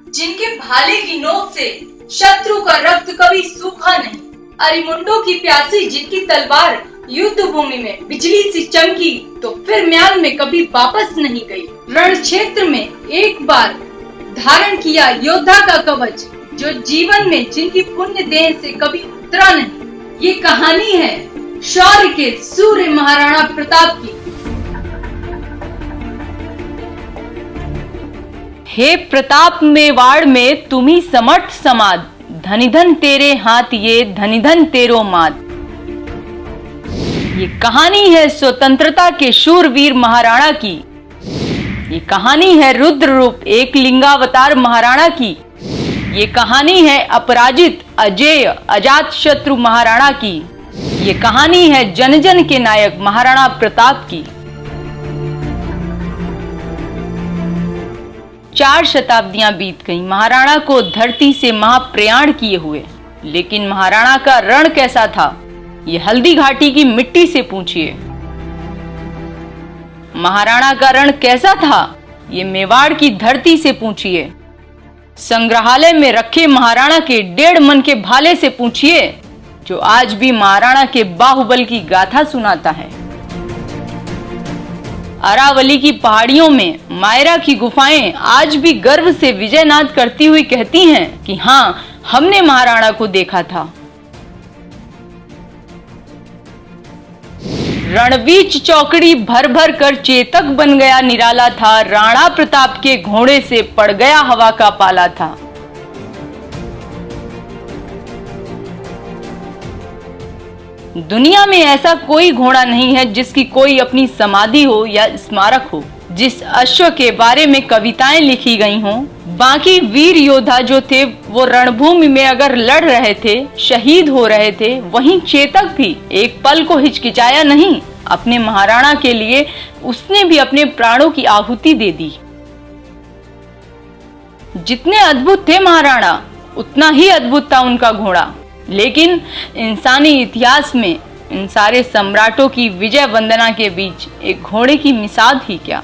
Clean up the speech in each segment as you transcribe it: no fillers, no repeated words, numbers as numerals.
जिनके भाले की नोक से शत्रु का रक्त कभी सूखा नहीं, अरिमुंडों की प्यासी जिनकी तलवार युद्ध भूमि में बिजली सी चमकी तो फिर म्याल में कभी वापस नहीं गई। रण क्षेत्र में एक बार धारण किया योद्धा का कवच, जो जीवन में जिनकी पुण्य देह से कभी उतरा नहीं। ये कहानी है शौर्य के सूर्य महाराणा प्रताप की। हे प्रताप मेवाड़ में तुम्ही समर्थ समाद, धनि धन तेरे हाथ ये धनि धन तेरो मात। ये कहानी है स्वतंत्रता के शूरवीर महाराणा की। ये कहानी है रुद्र रूप एक लिंगावतार महाराणा की। ये कहानी है अपराजित अजेय अजात शत्रु महाराणा की। ये कहानी है जन जन के नायक महाराणा प्रताप की। 4 शताब्दियां बीत गईं महाराणा को धरती से महाप्रयाण किए हुए, लेकिन महाराणा का रण कैसा था ये हल्दी घाटी की मिट्टी से पूछिए। महाराणा का रण कैसा था ये मेवाड़ की धरती से पूछिए। संग्रहालय में रखे महाराणा के 1.5 मन के भाले से पूछिए, जो आज भी महाराणा के बाहुबल की गाथा सुनाता है। अरावली की पहाड़ियों में मायरा की गुफाएं आज भी गर्व से विजयनाद करती हुई कहती हैं कि हाँ, हमने महाराणा को देखा था। रणवीच चौकड़ी भर भर कर चेतक बन गया निराला था, राणा प्रताप के घोड़े से पड़ गया हवा का पाला था। दुनिया में ऐसा कोई घोड़ा नहीं है जिसकी कोई अपनी समाधि हो या स्मारक हो, जिस अश्व के बारे में कविताएं लिखी गई हों। बाकी वीर योद्धा जो थे वो रणभूमि में अगर लड़ रहे थे, शहीद हो रहे थे, वहीं चेतक भी एक पल को हिचकिचाया नहीं। अपने महाराणा के लिए उसने भी अपने प्राणों की आहुति दे दी। जितने अद्भुत थे महाराणा, उतना ही अद्भुत था उनका घोड़ा। लेकिन इंसानी इतिहास में इन सारे सम्राटों की विजय वंदना के बीच एक घोड़े की मिसाल ही क्या।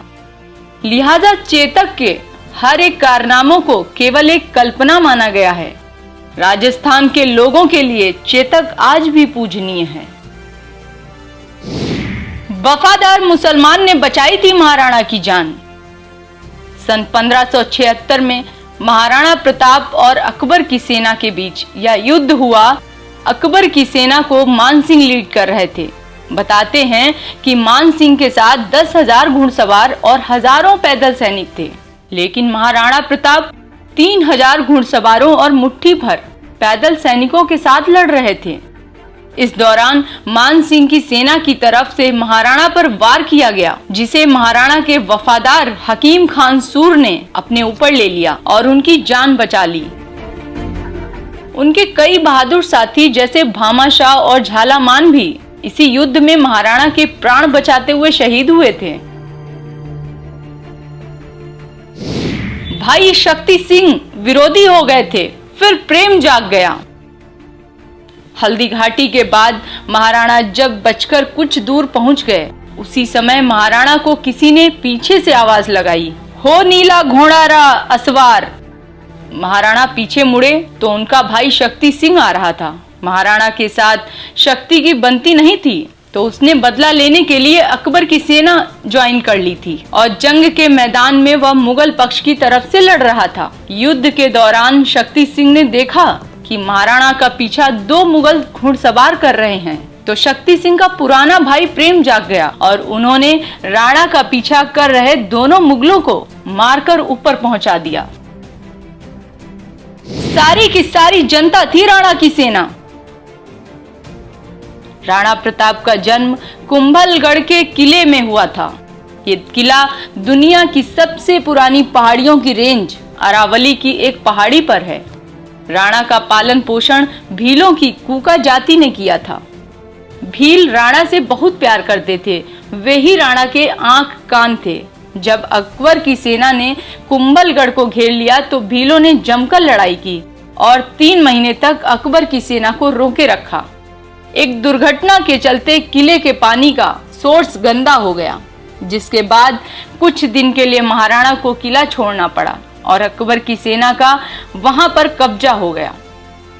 लिहाजा चेतक के हर एक कारनामों को केवल एक कल्पना माना गया है। राजस्थान के लोगों के लिए चेतक आज भी पूजनीय है। वफादार मुसलमान ने बचाई थी महाराणा की जान। सन 1576 में महाराणा प्रताप और अकबर की सेना के बीच यह युद्ध हुआ। अकबर की सेना को मान सिंह लीड कर रहे थे। बताते हैं कि मान सिंह के साथ 10,000 घुड़सवार और हजारों पैदल सैनिक थे, लेकिन महाराणा प्रताप 3,000 घुड़सवारों और मुट्ठी भर पैदल सैनिकों के साथ लड़ रहे थे। इस दौरान मान सिंह की सेना की तरफ से महाराणा पर वार किया गया, जिसे महाराणा के वफादार हकीम खान सूर ने अपने ऊपर ले लिया और उनकी जान बचा ली। उनके कई बहादुर साथी जैसे भामाशाह और झालामान भी इसी युद्ध में महाराणा के प्राण बचाते हुए शहीद हुए थे। भाई शक्ति सिंह विरोधी हो गए थे, फिर प्रेम जाग गया। हल्दी घाटी के बाद महाराणा जब बचकर कुछ दूर पहुंच गए, उसी समय महाराणा को किसी ने पीछे से आवाज लगाई, हो नीला घोड़ारा असवार। महाराणा पीछे मुड़े तो उनका भाई शक्ति सिंह आ रहा था। महाराणा के साथ शक्ति की बनती नहीं थी, तो उसने बदला लेने के लिए अकबर की सेना ज्वाइन कर ली थी और जंग के मैदान में वह मुगल पक्ष की तरफ से लड़ रहा था। युद्ध के दौरान शक्ति सिंह ने देखा कि महाराणा का पीछा 2 मुगल घुड़सवार कर रहे हैं, तो शक्ति सिंह का पुराना भाई प्रेम जाग गया और उन्होंने राणा का पीछा कर रहे दोनों मुगलों को मारकर ऊपर पहुंचा दिया। सारी की सारी जनता थी राणा की सेना। राणा प्रताप का जन्म कुंभलगढ़ के किले में हुआ था। ये किला दुनिया की सबसे पुरानी पहाड़ियों की रेंज अरावली की एक पहाड़ी पर है। राणा का पालन पोषण भीलों की कूका जाति ने किया था। भील राणा से बहुत प्यार करते थे, वे ही राणा के आंख कान थे। जब अकबर की सेना ने कुंभलगढ़ को घेर लिया तो भीलों ने जमकर लड़ाई की और 3 महीने तक अकबर की सेना को रोके रखा। एक दुर्घटना के चलते किले के पानी का सोर्स गंदा हो गया, जिसके बाद कुछ दिन के लिए महाराणा को किला छोड़ना पड़ा। और अकबर की सेना का वहां पर कब्जा हो गया।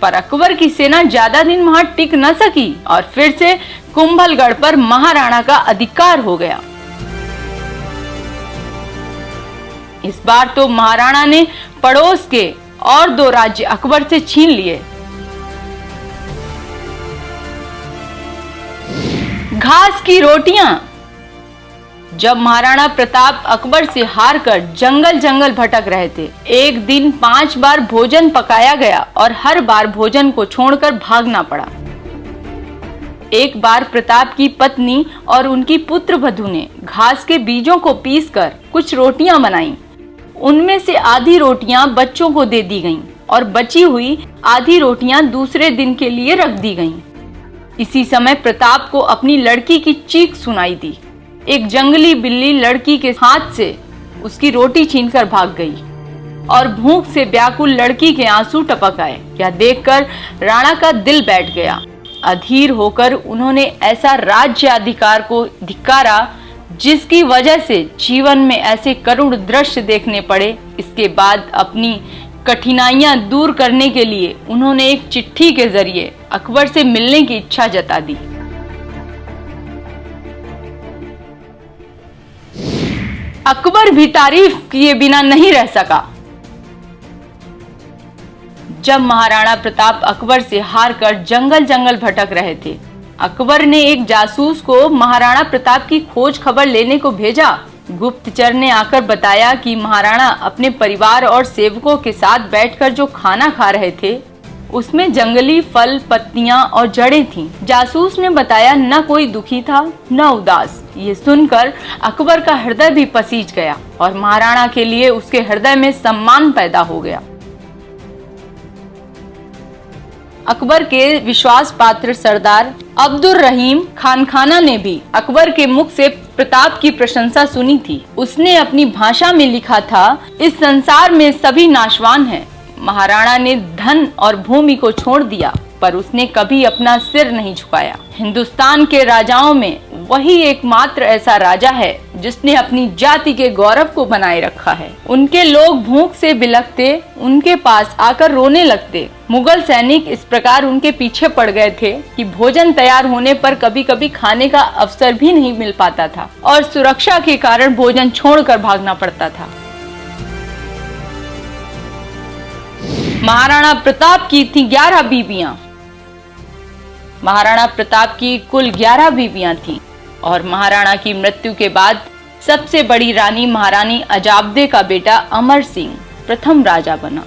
पर अकबर की सेना ज्यादा दिन वहां टिक न सकी और फिर से कुंभलगढ़ पर महाराणा का अधिकार हो गया। इस बार तो महाराणा ने पड़ोस के और 2 राज्य अकबर से छीन लिए। घास की रोटियां। जब महाराणा प्रताप अकबर से हारकर जंगल जंगल भटक रहे थे, एक दिन 5 बार भोजन पकाया गया और हर बार भोजन को छोड़कर भागना पड़ा। एक बार प्रताप की पत्नी और उनकी पुत्र वधू ने घास के बीजों को पीसकर कुछ रोटियां बनाई। उनमें से आधी रोटियां बच्चों को दे दी गईं और बची हुई आधी रोटियां दूसरे दिन के लिए रख दी गईं। इसी समय प्रताप को अपनी लड़की की चीख सुनाई दी। एक जंगली बिल्ली लड़की के हाथ से उसकी रोटी छीनकर भाग गई और भूख से व्याकुल लड़की के आंसू टपक आए। यह देखकर राणा का दिल बैठ गया। अधीर होकर उन्होंने ऐसा राज्य अधिकार को धिक्कारा जिसकी वजह से जीवन में ऐसे करुण दृश्य देखने पड़े। इसके बाद अपनी कठिनाइयां दूर करने के लिए उन्होंने एक चिट्ठी के जरिए अकबर से मिलने की इच्छा जता दी। अकबर भी तारीफ किए बिना नहीं रह सका। जब महाराणा प्रताप अकबर से हारकर जंगल जंगल भटक रहे थे, अकबर ने एक जासूस को महाराणा प्रताप की खोज खबर लेने को भेजा। गुप्तचर ने आकर बताया कि महाराणा अपने परिवार और सेवकों के साथ बैठकर जो खाना खा रहे थे उसमें जंगली फल, पत्तियां और जड़ें थीं। जासूस ने बताया न कोई दुखी था न उदास। ये सुनकर अकबर का हृदय भी पसीज गया और महाराणा के लिए उसके हृदय में सम्मान पैदा हो गया। अकबर के विश्वास पात्र सरदार अब्दुल रहीम खानखाना ने भी अकबर के मुख से प्रताप की प्रशंसा सुनी थी। उसने अपनी भाषा में लिखा था, इस संसार में सभी नाशवान हैं। महाराणा ने धन और भूमि को छोड़ दिया पर उसने कभी अपना सिर नहीं झुकाया। हिंदुस्तान के राजाओं में वही एकमात्र ऐसा राजा है जिसने अपनी जाति के गौरव को बनाए रखा है। उनके लोग भूख से बिलखते, उनके पास आकर रोने लगते। मुगल सैनिक इस प्रकार उनके पीछे पड़ गए थे कि भोजन तैयार होने पर कभी कभी खाने का अवसर भी नहीं मिल पाता था और सुरक्षा के कारण भोजन छोड़कर भागना पड़ता था। महाराणा प्रताप की थी 11 बीवियां। महाराणा प्रताप की कुल 11 बीवियां थीं और महाराणा की मृत्यु के बाद सबसे बड़ी रानी महारानी अजाब्दे का बेटा अमर सिंह प्रथम राजा बना।